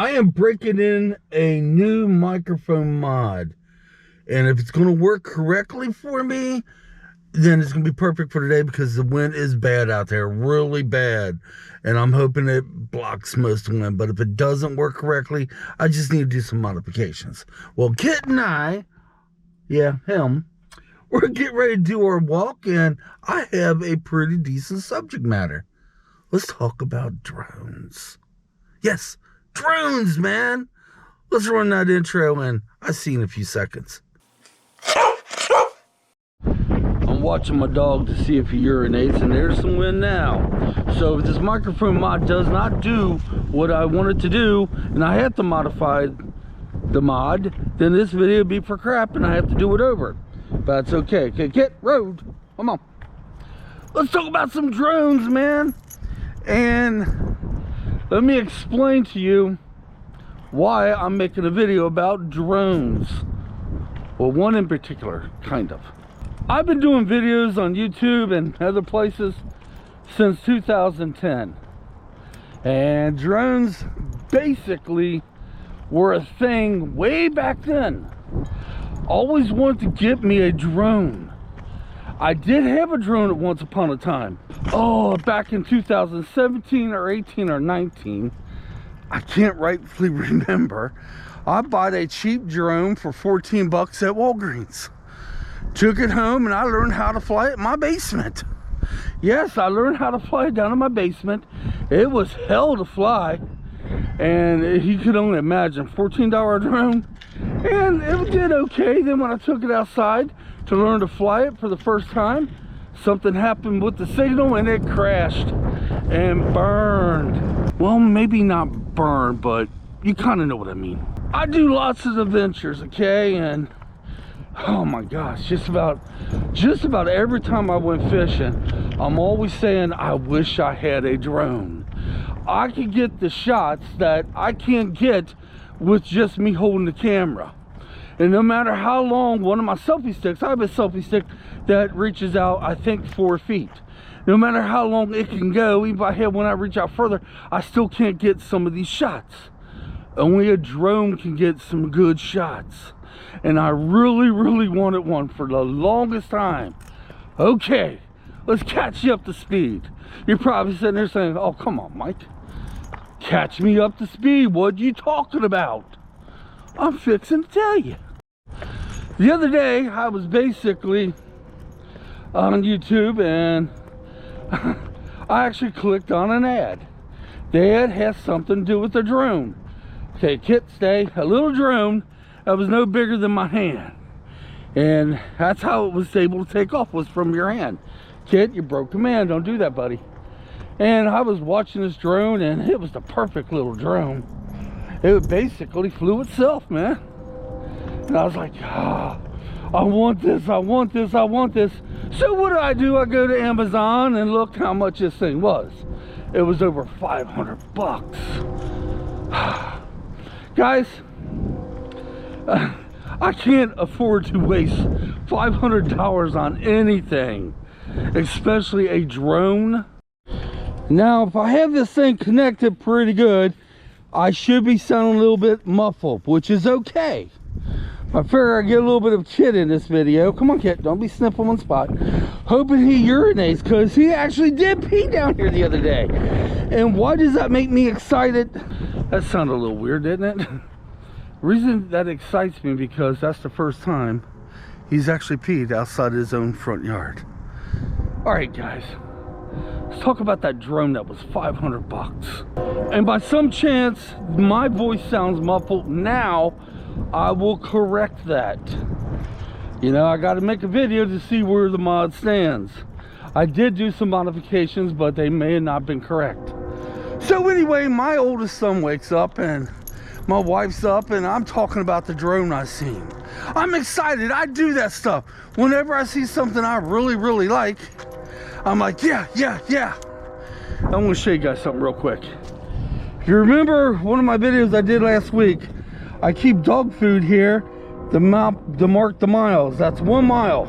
I am breaking in a new microphone mod. And if it's going to work correctly for me, then it's going to be perfect for today because the wind is bad out there, really bad. And I'm hoping it blocks most of the wind. But if it doesn't work correctly, I just need to do some modifications. Well, Kit and I, yeah, him, we're getting ready to do our walk, and I have a pretty decent subject matter. Let's talk about drones. Yes, drones, man. Let's run that intro, and I'll see you in a few seconds. I'm watching my dog to see if he urinates, and there's some wind now. So if this microphone mod does not do what I want it to do, and I have to modify the mod, then this video will be for crap, and I have to do it over. But that's okay. Okay, get road. Come on. Let's talk about some drones, man. And let me explain to you why I'm making a video about drones. Well, one in particular, kind of. I've been doing videos on YouTube and other places since 2010. And drones basically were a thing way back then. Always wanted to get me a drone. I did have a drone at once upon a time. Oh, back in 2017 or 18 or 19, I can't rightfully remember. I bought a cheap drone for 14 bucks at Walgreens. Took it home and I learned how to fly it in my basement. Yes, I learned how to fly it down in my basement. It was hell to fly. And you could only imagine, $14 drone. And it did okay. Then when I took it outside to learn to fly it for the first time, something happened with the signal and it crashed and burned. Well, maybe not burned, but you kind of know what I mean. I do lots of adventures, okay? And oh my gosh, just about every time I went fishing, I'm always saying, I wish I had a drone. I could get the shots that I can't get with just me holding the camera. And no matter how long, one of my selfie sticks, I have a selfie stick that reaches out, I think, 4 feet. No matter how long it can go, even if I have when I reach out further, I still can't get some of these shots. Only a drone can get some good shots. And I really, really wanted one for the longest time. Okay, let's catch you up to speed. You're probably sitting there saying, oh, come on, Mike. Catch me up to speed. What you talking about? I'm fixing to tell you. The other day, I was basically on YouTube and I actually clicked on an ad. The ad has something to do with the drone. Okay, Kit, stay. A little drone that was no bigger than my hand. And that's how it was able to take off, was from your hand. Kit, you broke command. Don't do that, buddy. And I was watching this drone, and it was the perfect little drone. It basically flew itself, man. And I was like, I want this, I want this, I want this. So what do? I go to Amazon and look how much this thing was. It was over 500 bucks. Guys, I can't afford to waste $500 on anything, especially a drone. Now, if I have this thing connected pretty good, I should be sounding a little bit muffled, which is okay. I figure I get a little bit of Kit in this video. Come on, Kit, don't be sniffing on spot. Hoping he urinates, because he actually did pee down here the other day. And why does that make me excited? That sounded a little weird, didn't it? The reason that excites me, because that's the first time he's actually peed outside his own front yard. All right, guys. Let's talk about that drone that was 500 bucks. And by some chance, my voice sounds muffled now. I will correct that. You know, I got to make a video to see where the mod stands. I did do some modifications, but they may have not been correct. So anyway, my oldest son wakes up and my wife's up, and I'm talking about the drone I seen. I'm excited. I do that stuff. Whenever I see something I really, really like, I'm like, yeah. I'm gonna show you guys something real quick. If you remember one of my videos I did last week, I keep dog food here to mark the miles. That's 1 mile.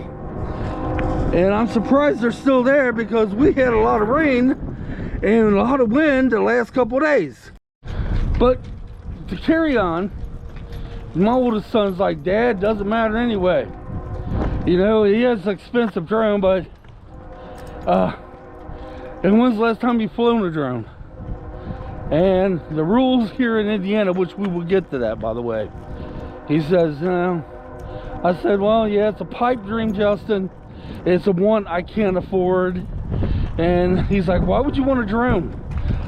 And I'm surprised they're still there, because we had a lot of rain and a lot of wind the last couple of days. But to carry on, my oldest son's like, Dad, doesn't matter anyway. You know, he has an expensive drone, but and when's the last time you flown a drone? And the rules here in Indiana, which we will get to that, by the way. He says, no. I said, well, yeah, it's a pipe dream, Justin. It's a one I can't afford. And he's like, why would you want a drone?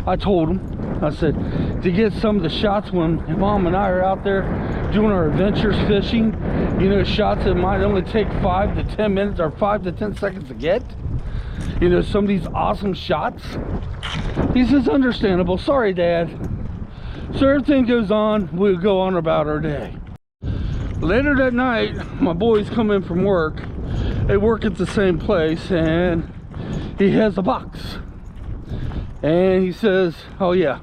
I told him, I said, to get some of the shots when Mom and I are out there doing our adventures fishing, you know, shots that might only take 5 to 10 minutes or 5 to 10 seconds to get. You know, some of these awesome shots. He says, understandable. Sorry, Dad. So everything goes on. We'll go on about our day. Later that night, my boys come in from work. They work at the same place, and he has a box. And he says, oh yeah,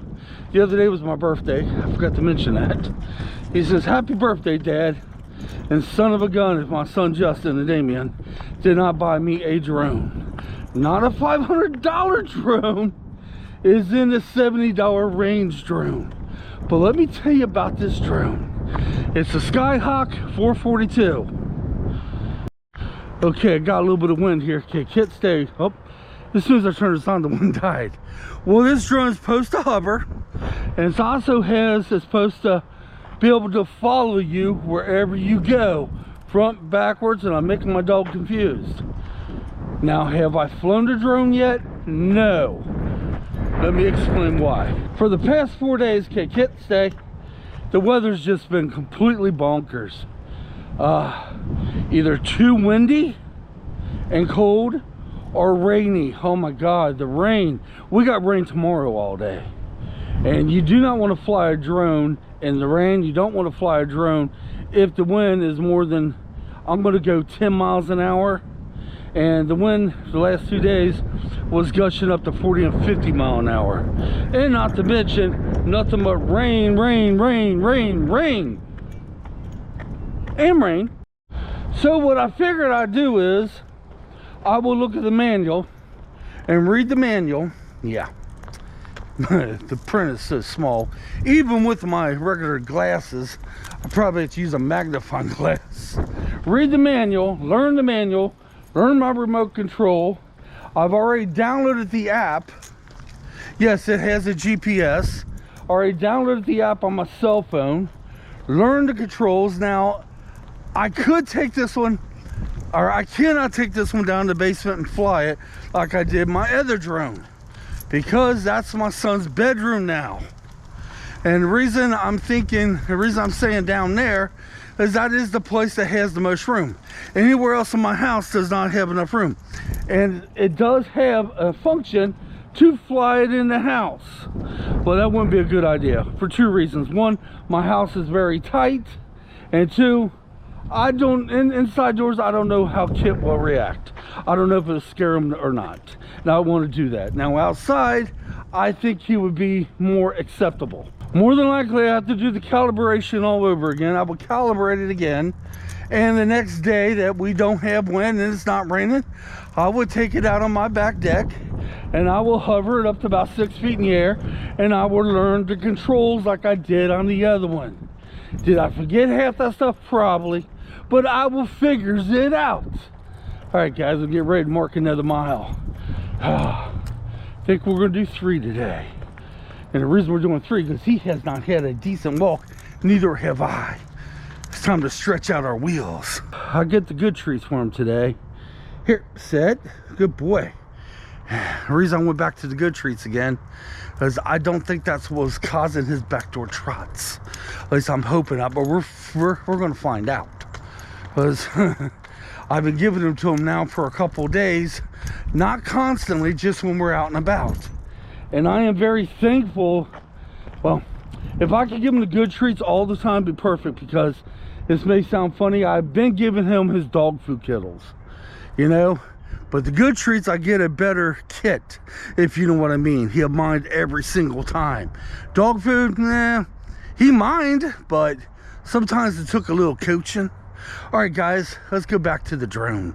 the other day was my birthday. I forgot to mention that. He says, happy birthday, Dad. And son of a gun, if my son Justin and Damien did not buy me a drone. Not a $500 drone. Is in the $70 range drone. But let me tell you about this drone. It's a Skyhawk 442. Okay, I got a little bit of wind here. Okay, Kit, stay. Oh, as soon as I turned this on, the wind died. Well, this drone is supposed to hover, and it's supposed to be able to follow you wherever you go, front, backwards, and I'm making my dog confused. Now, have I flown the drone yet? No. Let me explain why. For the past 4 days, okay, Kit, stay. The weather's just been completely bonkers. Either too windy and cold or rainy. Oh my God, the rain. We got rain tomorrow all day. And you do not want to fly a drone in the rain. You don't want to fly a drone if the wind is more than, I'm going to go 10 miles an hour. And the wind the last 2 days was gushing up to 40 and 50 mile an hour. And not to mention, nothing but rain, rain, rain, rain, rain. And rain. So what I figured I'd do is, I will look at the manual and read the manual. Yeah. The print is so small. Even with my regular glasses, I probably have to use a magnifying glass. Read the manual, learn my remote control. I've already downloaded the app. Yes, it has a GPS. Already downloaded the app on my cell phone. Learn the controls. Now, I could take this one, or I cannot take this one down to the basement and fly it like I did my other drone, because that's my son's bedroom now. And the reason I'm saying down there is that is the place that has the most room. Anywhere else in my house does not have enough room. And it does have a function to fly it in the house. But that wouldn't be a good idea for 2 reasons. One, my house is very tight. And 2, inside doors, I don't know how Kit will react. I don't know if it'll scare him or not. Now I want to do that. Now outside, I think he would be more acceptable. More than likely, I have to do the calibration all over again. I will calibrate it again. And the next day that we don't have wind and it's not raining, I will take it out on my back deck and I will hover it up to about 6 feet in the air, and I will learn the controls like I did on the other one. Did I forget half that stuff? Probably. But I will figure it out. All right, guys, we'll get ready to mark another mile. I think we're going to do 3 today. And the reason we're doing 3 because he has not had a decent walk. Neither have I. It's time to stretch out our wheels. I'll get the good treats for him today. Here, sit. Good boy. The reason I went back to the good treats again is I don't think that's what was causing his backdoor trots. At least I'm hoping not, but we're going to find out. Because I've been giving them to him now for a couple of days, not constantly, just when we're out and about. And I am very thankful. Well, if I could give him the good treats all the time, it'd be perfect, because this may sound funny, I've been giving him his dog food Kittles, you know. But the good treats, I get a better Kit, if you know what I mean. He'll mind every single time. Dog food, nah, he mind, but sometimes it took a little coaching. All right, guys, let's go back to the drone.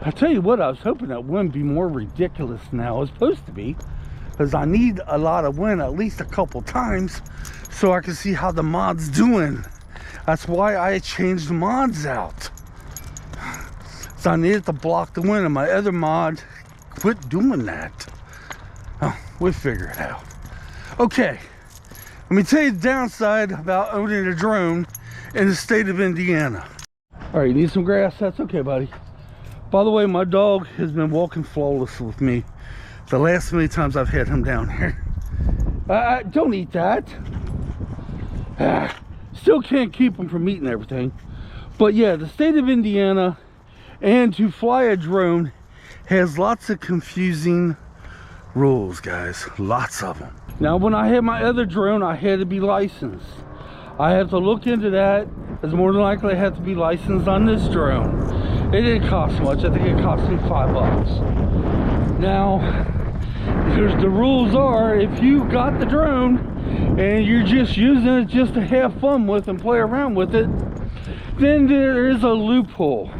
I tell you what, I was hoping that wouldn't be more ridiculous than how it's supposed to be. because I need a lot of wind at least a couple times so I can see how the mod's doing. That's why I changed the mods out. So I needed to block the wind, and my other mod quit doing that. Oh, we'll figure it out. Okay, let me tell you the downside about owning a drone in the state of Indiana. All right, you need some grass? That's okay, buddy. By the way, my dog has been walking flawless with me the last many times I've had him down here. Don't eat that. Still can't keep him from eating everything. But yeah, the state of Indiana and to fly a drone has lots of confusing rules, guys. Lots of them. Now, when I had my other drone, I had to be licensed. I have to look into that, as more than likely I have to be licensed on this drone. It didn't cost much. I think it cost me $5. Now, here's the rules are, if you got the drone and you're just using it just to have fun with and play around with it, then there is a loophole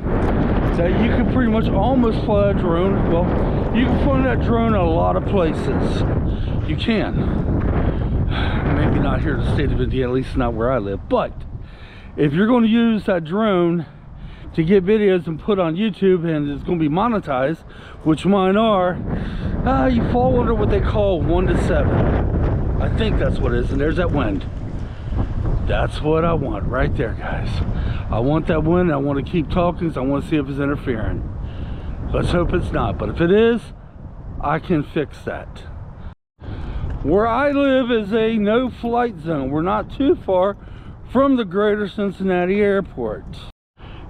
that you can pretty much almost fly a drone. Well, you can fly that drone a lot of places. You can. Maybe not here in the state of Indiana, at least not where I live. But if you're going to use that drone to get videos and put on YouTube, and it's going to be monetized, which mine are, you fall under what they call 1 to 7. I think that's what it is. And there's that wind. That's what I want right there, guys. I want that wind. I want to keep talking because I want to see if it's interfering. Let's hope it's not. But if it is, I can fix that. Where I live is a no-flight zone. We're not too far from the greater Cincinnati airport.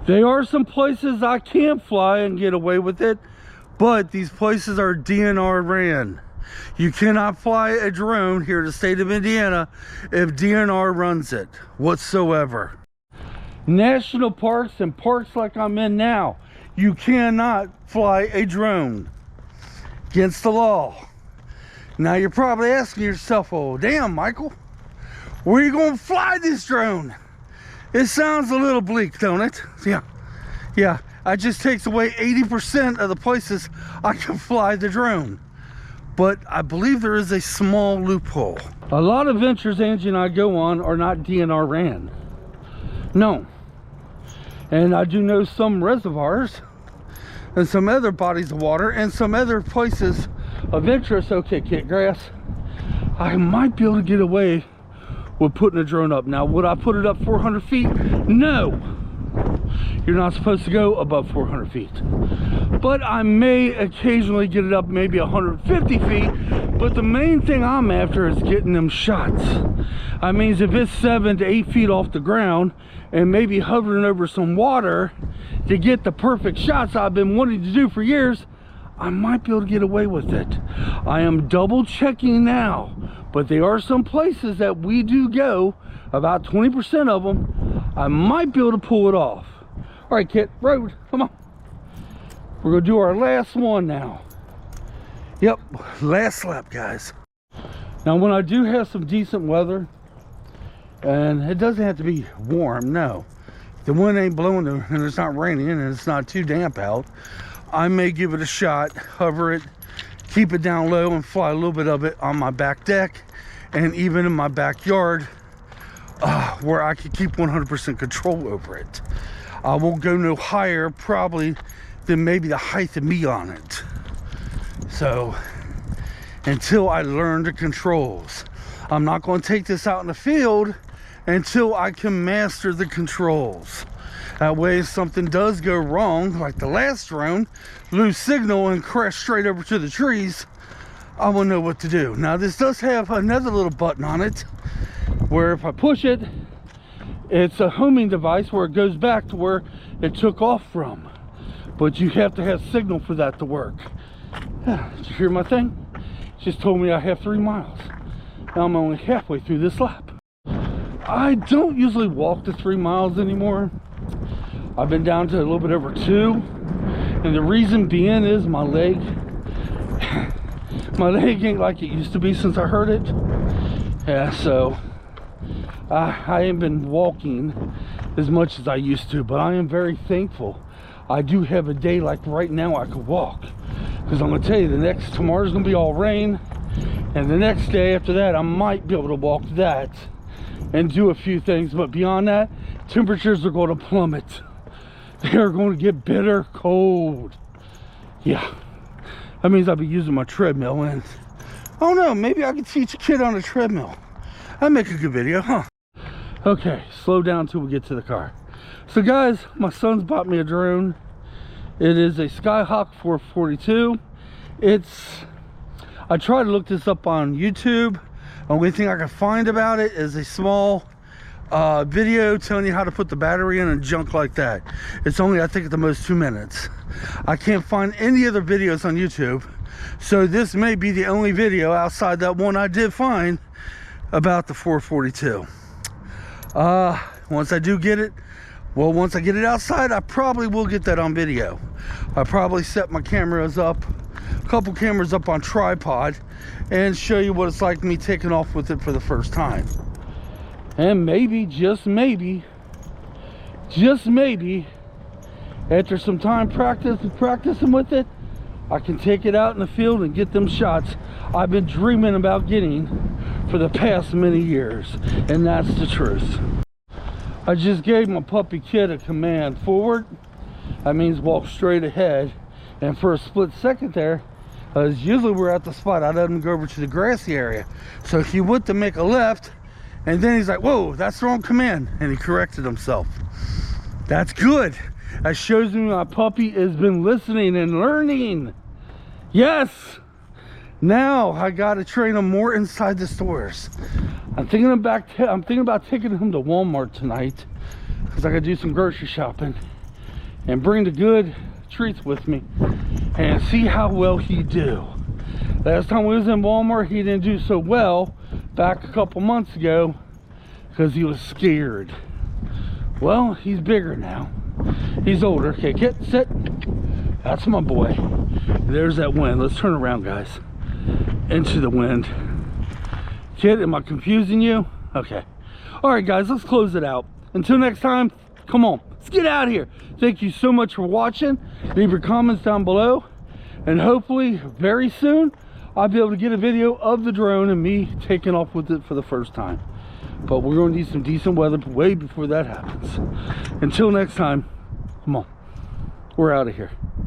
There are some places I can't fly and get away with it, but these places are DNR ran. You cannot fly a drone here in the state of Indiana if DNR runs it whatsoever. National parks and parks like I'm in now, you cannot fly a drone. Against the law. Now you're probably asking yourself, oh damn, Michael, where are you going to fly this drone? It sounds a little bleak, don't it? Yeah, it just takes away 80% of the places I can fly the drone. But I believe there is a small loophole. A lot of ventures Angie and I go on are not DNR ran. No. And I do know some reservoirs and some other bodies of water and some other places of interest. Okay, Kit Grass, I might be able to get away with putting a drone up. Now, would I put it up 400 feet? No. You're not supposed to go above 400 feet. But I may occasionally get it up maybe 150 feet. But the main thing I'm after is getting them shots. I mean, if it's 7 to 8 feet off the ground and maybe hovering over some water to get the perfect shots I've been wanting to do for years, I might be able to get away with it. I am double checking now, but there are some places that we do go, about 20% of them, I might be able to pull it off. All right, Kit, road, come on. We're gonna do our last one now. Yep, last lap, guys. Now, when I do have some decent weather, and it doesn't have to be warm, no. The wind ain't blowing and it's not raining and it's not too damp out, I may give it a shot, hover it, keep it down low and fly a little bit of it on my back deck and even in my backyard where I can keep 100% control over it. I won't go no higher probably than maybe the height of me on it. So until I learn the controls, I'm not going to take this out in the field until I can master the controls. That way, if something does go wrong, like the last drone, lose signal and crash straight over to the trees, I will know what to do. Now, this does have another little button on it, where if I push it, it's a homing device where it goes back to where it took off from. But you have to have signal for that to work. Did you hear my thing? It just told me I have 3 miles. Now I'm only halfway through this lap. I don't usually walk the 3 miles anymore. I've been down to a little bit over 2. And the reason being is my leg ain't like it used to be since I hurt it. Yeah, so I ain't been walking as much as I used to, but I am very thankful I do have a day like right now I could walk. Because I'm gonna tell you, tomorrow's gonna be all rain, And the next day after that, I might be able to walk that and do a few things. But beyond that, temperatures are going to plummet. They are going to get bitter cold. Yeah. That means I'll be using my treadmill. And I don't know, maybe I could teach a kid on a treadmill. That'd make a good video, huh? Okay, slow down till we get to the car. So guys, my son's bought me a drone. It is a Skyhawk 442. I tried to look this up on YouTube. The only thing I can find about it is a small video telling you how to put the battery in and junk like that. It's only, I think, at the most 2 minutes. I can't find any other videos on YouTube, so this may be the only video outside that one I did find about the 442. Once I do get it, well, once I get it outside, I probably will get that on video. I probably set my cameras up, a couple cameras up on tripod, and show you what it's like me taking off with it for the first time. And maybe, just maybe, after some time practicing with it, I can take it out in the field and get them shots I've been dreaming about getting for the past many years. And that's the truth. I just gave my puppy kid a command: forward. That means walk straight ahead. And for a split second there, usually we're at the spot, I let him go over to the grassy area. So he went to make a left, and then he's like, whoa, that's the wrong command. And he corrected himself. That's good. That shows me my puppy has been listening and learning. Yes. Now I got to train him more inside the stores. I'm thinking about taking him to Walmart tonight, because I got to do some grocery shopping and bring the good treats with me and see how well he do. Last time we was in Walmart, he didn't do so well back a couple months ago because he was scared. Well, he's bigger now. He's older. Okay, get set. That's my boy. There's that wind. Let's turn around, guys. Into the wind. Kid, am I confusing you? Okay. All right, guys, let's close it out. Until next time, come on, let's get out of here. Thank you so much for watching. Leave your comments down below, and hopefully very soon I'll be able to get a video of the drone and me taking off with it for the first time. But we're going to need some decent weather way before that happens. Until next time, come on, we're out of here.